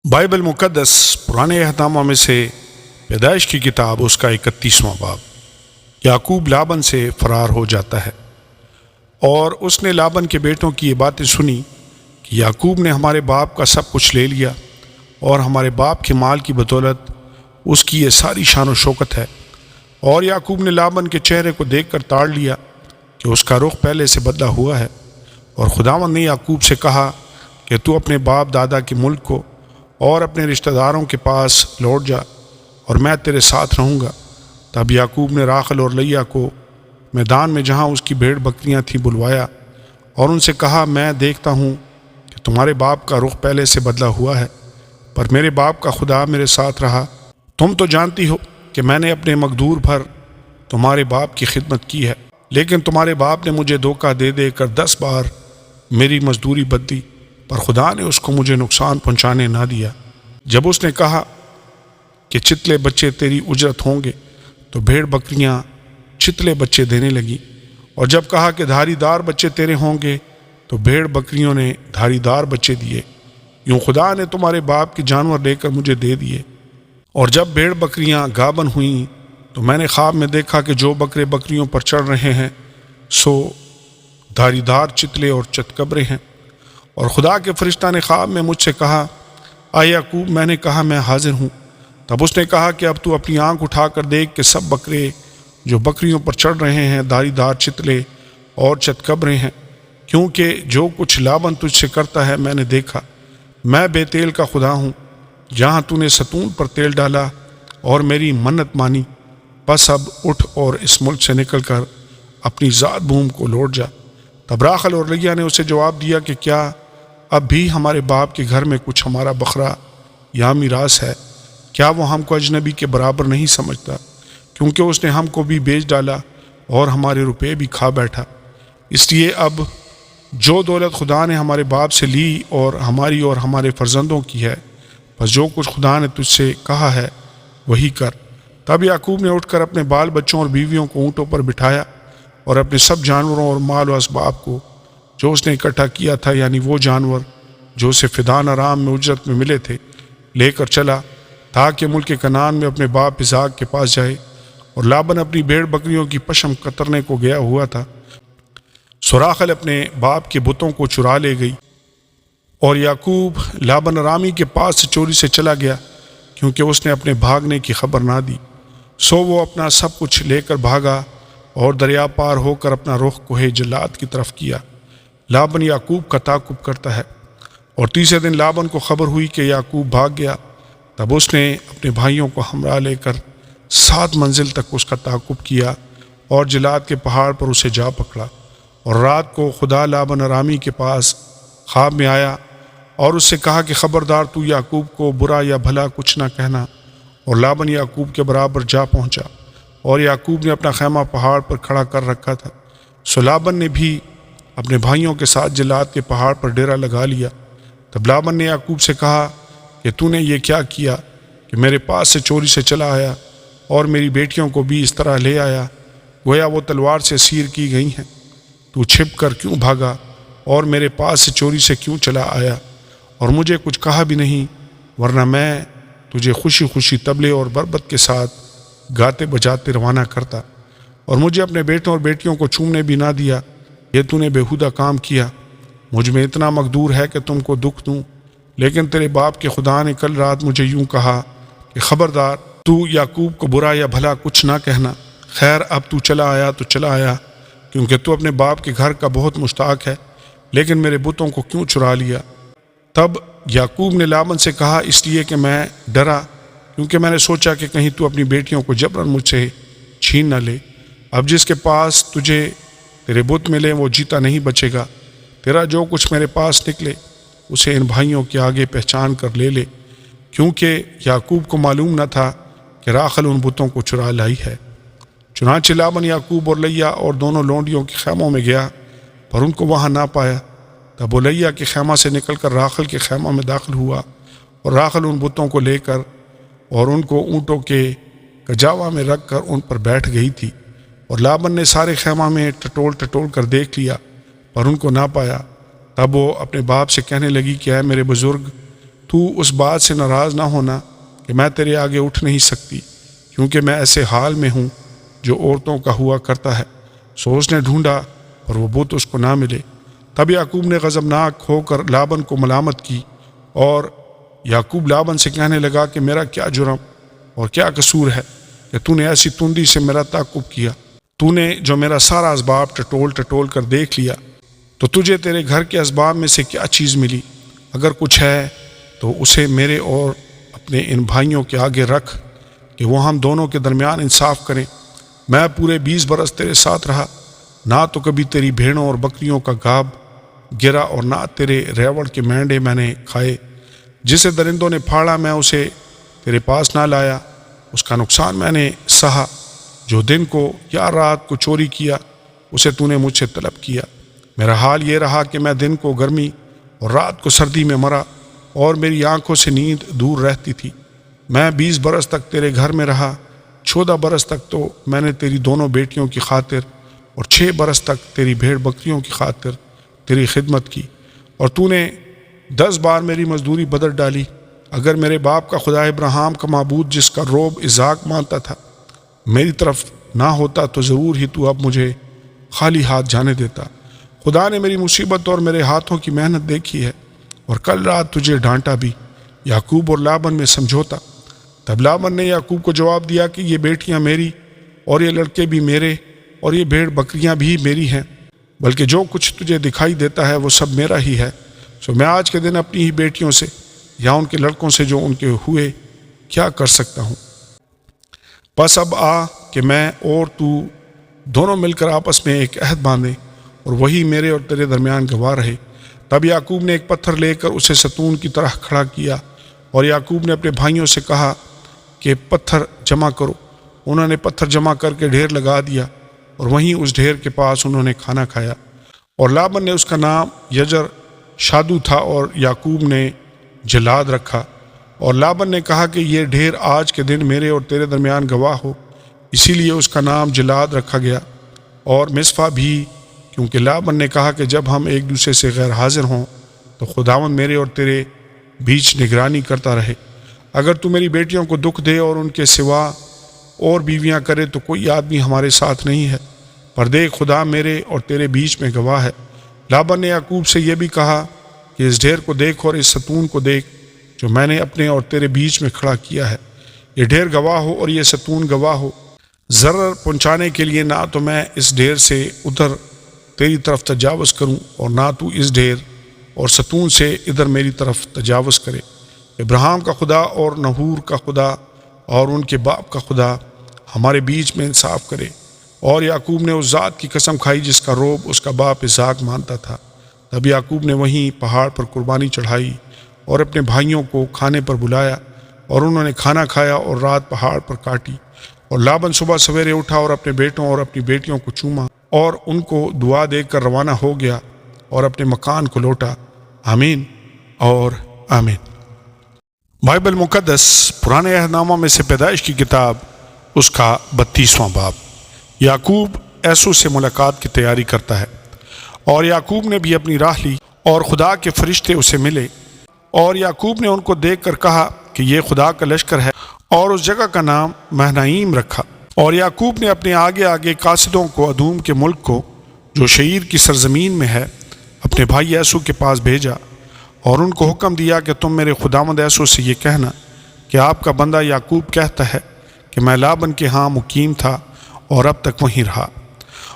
Bible مقدس پرانے احکاموں میں سے پیدائش کی کتاب اس کا 31واں باب۔ یعقوب لابن سے فرار ہو جاتا ہے، اور اس نے لابن کے بیٹوں کی یہ باتیں سنی کہ یعقوب نے ہمارے باپ کا سب کچھ لے لیا، اور ہمارے باپ کے مال کی بدولت اس کی یہ ساری شان و شوکت ہے۔ اور یعقوب نے لابن کے چہرے کو دیکھ کر تاڑ لیا کہ اس کا رخ پہلے سے بدلا ہوا ہے، اور خداوند نے یعقوب سے کہا کہ تو اپنے باپ دادا کے ملک کو اور اپنے رشتہ داروں کے پاس لوٹ جا، اور میں تیرے ساتھ رہوں گا۔ تب یعقوب نے راخل اور لیا کو میدان میں جہاں اس کی بھیڑ بکریاں تھیں بلوایا، اور ان سے کہا، میں دیکھتا ہوں کہ تمہارے باپ کا رخ پہلے سے بدلا ہوا ہے، پر میرے باپ کا خدا میرے ساتھ رہا۔ تم تو جانتی ہو کہ میں نے اپنے مقدور بھر تمہارے باپ کی خدمت کی ہے، لیکن تمہارے باپ نے مجھے دھوکہ دے دے کر 10 بار میری مزدوری بدلی، پر خدا نے اس کو مجھے نقصان پہنچانے نہ دیا۔ جب اس نے کہا کہ چتلے بچے تیری اجرت ہوں گے، تو بھیڑ بکریاں چتلے بچے دینے لگیں، اور جب کہا کہ دھاری دار بچے تیرے ہوں گے، تو بھیڑ بکریوں نے دھاری دار بچے دیے۔ یوں خدا نے تمہارے باپ کے جانور لے کر مجھے دے دیے۔ اور جب بھیڑ بکریاں گابن ہوئیں، تو میں نے خواب میں دیکھا کہ جو بکرے بکریوں پر چڑھ رہے ہیں سو دھاری دار چتلے اور چتکبرے ہیں۔ اور خدا کے فرشتہ نے خواب میں مجھ سے کہا، آ یعقوب۔ میں نے کہا، میں حاضر ہوں۔ تب اس نے کہا کہ اب تو اپنی آنکھ اٹھا کر دیکھ کہ سب بکرے جو بکریوں پر چڑھ رہے ہیں دھاری دار چتلے اور چتکبرے ہیں، کیونکہ جو کچھ لابن تجھ سے کرتا ہے میں نے دیکھا۔ میں بے تیل کا خدا ہوں، جہاں تو نے ستون پر تیل ڈالا اور میری منت مانی، بس اب اٹھ اور اس ملک سے نکل کر اپنی ذات بھوم کو لوٹ جا۔ تب راخل اور لیا نے اسے جواب دیا کہ کیا اب بھی ہمارے باپ کے گھر میں کچھ ہمارا بکرا یا میراث ہے؟ کیا وہ ہم کو اجنبی کے برابر نہیں سمجھتا؟ کیونکہ اس نے ہم کو بھی بیچ ڈالا اور ہمارے روپے بھی کھا بیٹھا۔ اس لیے اب جو دولت خدا نے ہمارے باپ سے لی اور ہمارے فرزندوں کی ہے، بس جو کچھ خدا نے تجھ سے کہا ہے وہی کر۔ تب یعقوب نے اٹھ کر اپنے بال بچوں اور بیویوں کو اونٹوں پر بٹھایا، اور اپنے سب جانوروں اور مال و اسباب کو جو اس نے اکٹھا کیا تھا، یعنی وہ جانور جو اسے فدان ارام میں اجرت میں ملے تھے، لے کر چلا، تاکہ ملک کنعان میں اپنے باپ اسحاق کے پاس جائے۔ اور لابن اپنی بھیڑ بکریوں کی پشم کترنے کو گیا ہوا تھا، سو راخل اپنے باپ کے بتوں کو چرا لے گئی، اور یعقوب لابن ارامی کے پاس سے چوری سے چلا گیا، کیونکہ اس نے اپنے بھاگنے کی خبر نہ دی۔ سو وہ اپنا سب کچھ لے کر بھاگا، اور دریا پار ہو کر اپنا رخ کوہ جلاد کی طرف کیا۔ لابن یعقوب کا تعاقب کرتا ہے، اور تیسرے دن لابن کو خبر ہوئی کہ یعقوب بھاگ گیا۔ تب اس نے اپنے بھائیوں کو ہمراہ لے کر 7 منزل تک اس کا تعاقب کیا، اور جلاد کے پہاڑ پر اسے جا پکڑا۔ اور رات کو خدا لابن ارامی کے پاس خواب میں آیا اور اس سے کہا کہ خبردار، تو یعقوب کو برا یا بھلا کچھ نہ کہنا۔ اور لابن یعقوب کے برابر جا پہنچا، اور یعقوب نے اپنا خیمہ پہاڑ پر کھڑا کر رکھا تھا۔ سو لابن نے بھی اپنے بھائیوں کے ساتھ جلاد کے پہاڑ پر ڈیرا لگا لیا۔ تب لابن نے یعقوب سے کہا کہ تو نے یہ کیا کیا کہ میرے پاس سے چوری سے چلا آیا، اور میری بیٹیوں کو بھی اس طرح لے آیا گویا وہ تلوار سے اسیر کی گئی ہیں؟ تو چھپ کر کیوں بھاگا، اور میرے پاس سے چوری سے کیوں چلا آیا، اور مجھے کچھ کہا بھی نہیں؟ ورنہ میں تجھے خوشی خوشی طبلے اور بربط کے ساتھ گاتے بجاتے روانہ کرتا، اور مجھے اپنے بیٹوں اور بیٹیوں کو چومنے بھی نہ دیا۔ یہ تو نے بےہودہ کام کیا۔ مجھ میں اتنا مقدور ہے کہ تم کو دکھ دوں، لیکن تیرے باپ کے خدا نے کل رات مجھے یوں کہا کہ خبردار، تو یعقوب کو برا یا بھلا کچھ نہ کہنا۔ خیر، اب تو چلا آیا تو چلا آیا، کیونکہ تو اپنے باپ کے گھر کا بہت مشتاق ہے، لیکن میرے بتوں کو کیوں چرا لیا؟ تب یعقوب نے لابن سے کہا، اس لیے کہ میں ڈرا، کیونکہ میں نے سوچا کہ کہیں تو اپنی بیٹیوں کو جبراً مجھ سے چھین نہ لے۔ اب جس کے پاس تجھے تیرے بت ملے وہ جیتا نہیں بچے گا۔ تیرا جو کچھ میرے پاس نکلے اسے ان بھائیوں کے آگے پہچان کر لے لے، کیونکہ یعقوب کو معلوم نہ تھا کہ راخل ان بتوں کو چرا لائی ہے۔ چنانچہ لابن یعقوب اور لیا اور دونوں لونڈیوں کے خیموں میں گیا، پر ان کو وہاں نہ پایا۔ تب وہ لیا کے خیمہ سے نکل کر راخل کے خیمہ میں داخل ہوا، اور راخل ان بتوں کو لے کر اور ان کو اونٹوں کے کجاوا میں رکھ کر ان پر بیٹھ گئی تھی۔ اور لابن نے سارے خیمہ میں ٹٹول کر دیکھ لیا، پر ان کو نہ پایا۔ تب وہ اپنے باپ سے کہنے لگی کہ اے میرے بزرگ، تو اس بات سے ناراض نہ ہونا کہ میں تیرے آگے اٹھ نہیں سکتی، کیونکہ میں ایسے حال میں ہوں جو عورتوں کا ہوا کرتا ہے۔ سو اس نے ڈھونڈا اور وہ بت اس کو نہ ملے۔ تب یعقوب نے غضبناک ہو کر لابن کو ملامت کی، اور یعقوب لابن سے کہنے لگا کہ میرا کیا جرم اور کیا قصور ہے کہ تو نے ایسی تندی سے میرا تعقب کیا؟ تو نے جو میرا سارا اسباب ٹٹول کر دیکھ لیا، تو تجھے تیرے گھر کے اسباب میں سے کیا چیز ملی؟ اگر کچھ ہے تو اسے میرے اور اپنے ان بھائیوں کے آگے رکھ کہ وہ ہم دونوں کے درمیان انصاف کریں۔ میں پورے 20 برس تیرے ساتھ رہا، نہ تو کبھی تیری بھیڑوں اور بکریوں کا گاب گرا اور نہ تیرے ریوڑ کے مینڈے میں نے کھائے۔ جسے درندوں نے پھاڑا میں اسے تیرے پاس نہ لایا، اس کا نقصان میں نے سہا۔ جو دن کو یا رات کو چوری کیا اسے تو نے مجھ سے طلب کیا۔ میرا حال یہ رہا کہ میں دن کو گرمی اور رات کو سردی میں مرا، اور میری آنکھوں سے نیند دور رہتی تھی۔ میں 20 برس تک تیرے گھر میں رہا، 14 برس تک تو میں نے تیری دونوں بیٹیوں کی خاطر اور 6 برس تک تیری بھیڑ بکریوں کی خاطر تیری خدمت کی، اور تو نے 10 بار میری مزدوری بدل ڈالی۔ اگر میرے باپ کا خدا ابراہیم کا معبود جس کا روب اسحاق مانتا تھا میری طرف نہ ہوتا تو ضرور ہی تو اب مجھے خالی ہاتھ جانے دیتا۔ خدا نے میری مصیبت اور میرے ہاتھوں کی محنت دیکھی ہے، اور کل رات تجھے ڈانٹا بھی۔ یعقوب اور لابن میں سمجھوتا۔ تب لابن نے یعقوب کو جواب دیا کہ یہ بیٹیاں میری اور یہ لڑکے بھی میرے اور یہ بھیڑ بکریاں بھی میری ہیں، بلکہ جو کچھ تجھے دکھائی دیتا ہے وہ سب میرا ہی ہے۔ سو میں آج کے دن اپنی ہی بیٹیوں سے یا ان کے لڑکوں سے جو ان کے ہوئے کیا کر سکتا ہوں؟ بس اب آ کہ میں اور تو دونوں مل کر آپس میں ایک عہد باندھیں، اور وہی میرے اور تیرے درمیان گواہ رہے۔ تب یعقوب نے ایک پتھر لے کر اسے ستون کی طرح کھڑا کیا، اور یعقوب نے اپنے بھائیوں سے کہا کہ پتھر جمع کرو۔ انہوں نے پتھر جمع کر کے ڈھیر لگا دیا، اور وہیں اس ڈھیر کے پاس انہوں نے کھانا کھایا۔ اور لابن نے اس کا نام یجر شادو تھا، اور یعقوب نے جلاد رکھا۔ اور لابن نے کہا کہ یہ ڈھیر آج کے دن میرے اور تیرے درمیان گواہ ہو، اسی لیے اس کا نام جلاد رکھا گیا۔ اور مصفا بھی، کیونکہ لابن نے کہا کہ جب ہم ایک دوسرے سے غیر حاضر ہوں تو خداوند میرے اور تیرے بیچ نگرانی کرتا رہے۔ اگر تو میری بیٹیوں کو دکھ دے اور ان کے سوا اور بیویاں کرے تو کوئی آدمی ہمارے ساتھ نہیں ہے، پر دیکھ خدا میرے اور تیرے بیچ میں گواہ ہے۔ لابن نے یعقوب سے یہ بھی کہا کہ اس ڈھیر کو دیکھ اور اس ستون کو دیکھ جو میں نے اپنے اور تیرے بیچ میں کھڑا کیا ہے۔ یہ ڈھیر گواہ ہو اور یہ ستون گواہ ہو۔ ضرر پہنچانے کے لیے نہ تو میں اس ڈھیر سے ادھر تیری طرف تجاوز کروں، اور نہ تو اس ڈھیر اور ستون سے ادھر میری طرف تجاوز کرے۔ ابراہیم کا خدا اور نحور کا خدا اور ان کے باپ کا خدا ہمارے بیچ میں انصاف کرے۔ اور یعقوب نے اس ذات کی قسم کھائی جس کا روب اس کا باپ اسحاق مانتا تھا۔ تب یعقوب نے وہیں پہاڑ پر قربانی چڑھائی اور اپنے بھائیوں کو کھانے پر بلایا، اور انہوں نے کھانا کھایا اور رات پہاڑ پر کاٹی۔ اور لابن صبح سویرے اٹھا اور اپنے بیٹوں اور اپنی بیٹیوں کو چوما اور ان کو دعا دے کر روانہ ہو گیا اور اپنے مکان کو لوٹا۔ آمین اور آمین۔ بائبل مقدس پرانے عہد نامہ میں سے پیدائش کی کتاب اس کا 32واں باب۔ یعقوب عیسو سے ملاقات کی تیاری کرتا ہے، اور یعقوب نے بھی اپنی راہ لی، اور خدا کے فرشتے اسے ملے، اور یعقوب نے ان کو دیکھ کر کہا کہ یہ خدا کا لشکر ہے، اور اس جگہ کا نام مہنائیم رکھا۔ اور یعقوب نے اپنے آگے آگے قاصدوں کو ادوم کے ملک کو جو شعیر کی سرزمین میں ہے اپنے بھائی عیسو کے پاس بھیجا، اور ان کو حکم دیا کہ تم میرے خداوند عیسو سے یہ کہنا کہ آپ کا بندہ یعقوب کہتا ہے کہ میں لابن کے ہاں مقیم تھا اور اب تک وہیں رہا،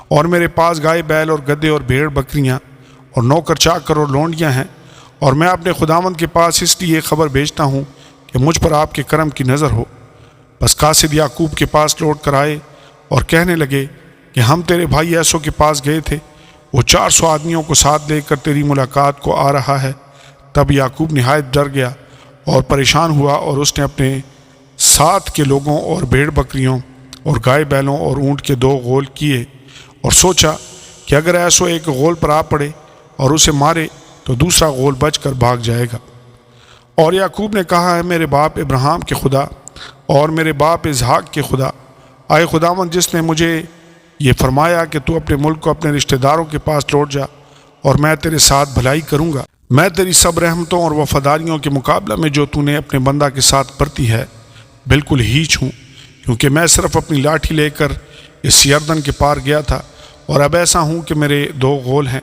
اور میرے پاس گائے بیل اور گدے اور بھیڑ بکریاں اور نوکر چاکر اور لونڈیاں ہیں، اور میں اپنے خداوند کے پاس اس لیے خبر بھیجتا ہوں کہ مجھ پر آپ کے کرم کی نظر ہو۔ بس قاصد یعقوب کے پاس لوٹ کر آئے اور کہنے لگے کہ ہم تیرے بھائی عیسو کے پاس گئے تھے، وہ 400 آدمیوں کو ساتھ لے کر تیری ملاقات کو آ رہا ہے۔ تب یعقوب نہایت ڈر گیا اور پریشان ہوا، اور اس نے اپنے ساتھ کے لوگوں اور بھیڑ بکریوں اور گائے بیلوں اور اونٹ کے 2 غول کیے، اور سوچا کہ اگر عیسو ایک غول پر آ پڑے اور اسے مارے تو دوسرا غول بچ کر بھاگ جائے گا۔ اور یعقوب نے کہا ہے میرے باپ ابراہیم کے خدا اور میرے باپ اسحاق کے خدا، آئے خداوند جس نے مجھے یہ فرمایا کہ تو اپنے ملک کو اپنے رشتہ داروں کے پاس لوٹ جا اور میں تیرے ساتھ بھلائی کروں گا، میں تیری سب رحمتوں اور وفاداریوں کے مقابلہ میں جو تو نے اپنے بندہ کے ساتھ برتی ہے بالکل ہیچ ہوں، کیونکہ میں صرف اپنی لاٹھی لے کر اس یردن کے پار گیا تھا، اور اب ایسا ہوں کہ میرے 2 غول ہیں۔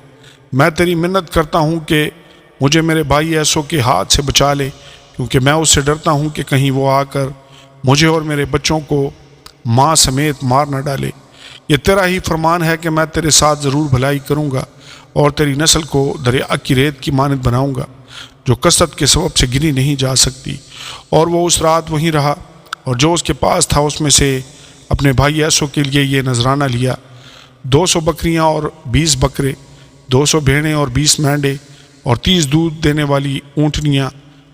میں تیری منت کرتا ہوں کہ مجھے میرے بھائی ایسو کے ہاتھ سے بچا لے، کیونکہ میں اس سے ڈرتا ہوں کہ کہیں وہ آ کر مجھے اور میرے بچوں کو ماں سمیت مار نہ ڈالے۔ یہ تیرا ہی فرمان ہے کہ میں تیرے ساتھ ضرور بھلائی کروں گا اور تیری نسل کو دریا کی ریت کی مانند بناؤں گا، جو کثرت کے سبب سے گنی نہیں جا سکتی۔ اور وہ اس رات وہیں رہا، اور جو اس کے پاس تھا اس میں سے اپنے بھائی ایسو کے لیے یہ نذرانہ لیا: 200 بکریاں اور 20 بکرے، 200 بھیڑیں اور 20 مینڈے، اور 30 دودھ دینے والی اونٹنیاں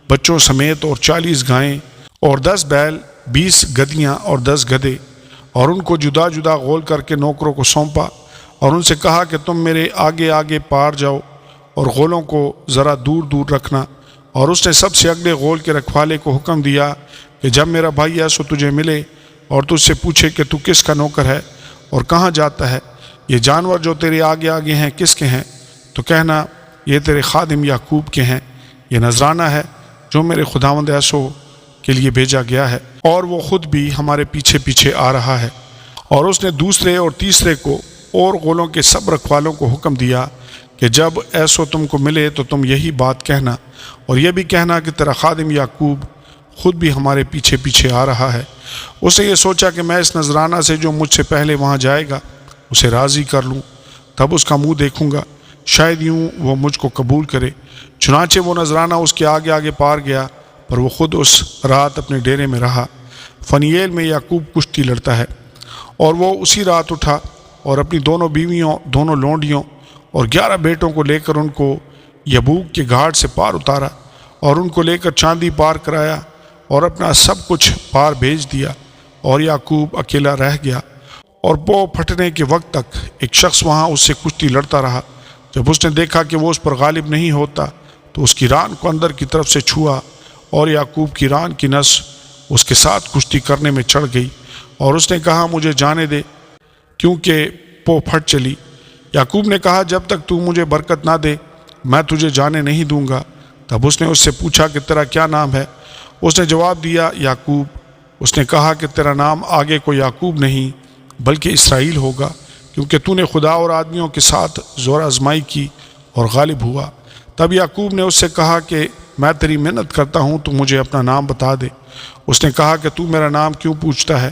بچوں سمیت، اور 40 گائیں اور 10 بیل، 20 گدیاں اور 10 گدھے۔ اور ان کو جدا جدا غول کر کے نوکروں کو سونپا، اور ان سے کہا کہ تم میرے آگے آگے پار جاؤ اور غولوں کو ذرا دور دور رکھنا۔ اور اس نے سب سے اگلے غول کے رکھوالے کو حکم دیا کہ جب میرا بھائی ایسو تجھے ملے اور تجھ سے پوچھے کہ تو کس کا نوکر ہے اور کہاں جاتا ہے، یہ جانور جو تیرے آگے آگے ہیں کس کے ہیں، تو کہنا یہ تیرے خادم یعقوب کے ہیں، یہ نذرانہ ہے جو میرے خداوند ایسو کے لیے بھیجا گیا ہے، اور وہ خود بھی ہمارے پیچھے پیچھے آ رہا ہے۔ اور اس نے دوسرے اور تیسرے کو اور غولوں کے سب رکھوالوں کو حکم دیا کہ جب ایسو تم کو ملے تو تم یہی بات کہنا، اور یہ بھی کہنا کہ تیرا خادم یعقوب خود بھی ہمارے پیچھے پیچھے آ رہا ہے۔ اس نے یہ سوچا کہ میں اس نذرانہ سے جو مجھ سے پہلے وہاں جائے گا اسے راضی کر لوں، تب اس کا منہ دیکھوں گا، شاید یوں وہ مجھ کو قبول کرے۔ چنانچہ وہ نذرانہ اس کے آگے آگے پار گیا، پر وہ خود اس رات اپنے ڈیرے میں رہا۔ فنییل میں یعقوب کشتی لڑتا ہے، اور وہ اسی رات اٹھا اور اپنی دونوں بیویوں، دونوں لونڈیوں اور 11 بیٹوں کو لے کر ان کو یبوک کے گھاٹ سے پار اتارا، اور ان کو لے کر چاندی پار کرایا اور اپنا سب کچھ پار بھیج دیا، اور یعقوب اکیلا رہ گیا۔ اور پو پھٹنے کے وقت تک ایک شخص وہاں اس سے کشتی لڑتا رہا۔ جب اس نے دیکھا کہ وہ اس پر غالب نہیں ہوتا تو اس کی ران کو اندر کی طرف سے چھوا، اور یعقوب کی ران کی نس اس کے ساتھ کشتی کرنے میں چڑھ گئی، اور اس نے کہا مجھے جانے دے، کیونکہ پو پھٹ چلی۔ یعقوب نے کہا جب تک تو مجھے برکت نہ دے میں تجھے جانے نہیں دوں گا۔ تب اس نے اس سے پوچھا کہ تیرا کیا نام ہے؟ اس نے جواب دیا یعقوب۔ اس نے کہا کہ تیرا نام آگے کو یعقوب نہیں بلکہ اسرائیل ہوگا، کیونکہ تو نے خدا اور آدمیوں کے ساتھ زور آزمائی کی اور غالب ہوا۔ تب یعقوب نے اس سے کہا کہ میں تیری محنت کرتا ہوں، تو مجھے اپنا نام بتا دے۔ اس نے کہا کہ تو میرا نام کیوں پوچھتا ہے؟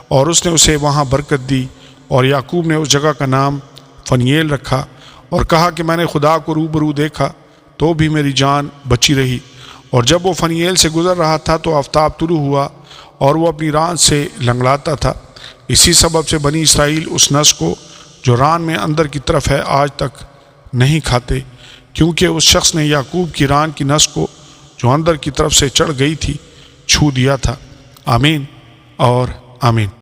اور اس نے اسے وہاں برکت دی، اور یعقوب نے اس جگہ کا نام فنییل رکھا، اور کہا کہ میں نے خدا کو روبرو دیکھا تو بھی میری جان بچی رہی۔ اور جب وہ فنییل سے گزر رہا تھا تو آفتاب طلوع ہوا، اور وہ اپنی ران سے لنگڑاتا تھا۔ اسی سبب سے بنی اسرائیل اس نس کو جو ران میں اندر کی طرف ہے آج تک نہیں کھاتے، کیونکہ اس شخص نے یعقوب کی ران کی نس کو جو اندر کی طرف سے چڑھ گئی تھی چھو دیا تھا۔ آمین اور آمین۔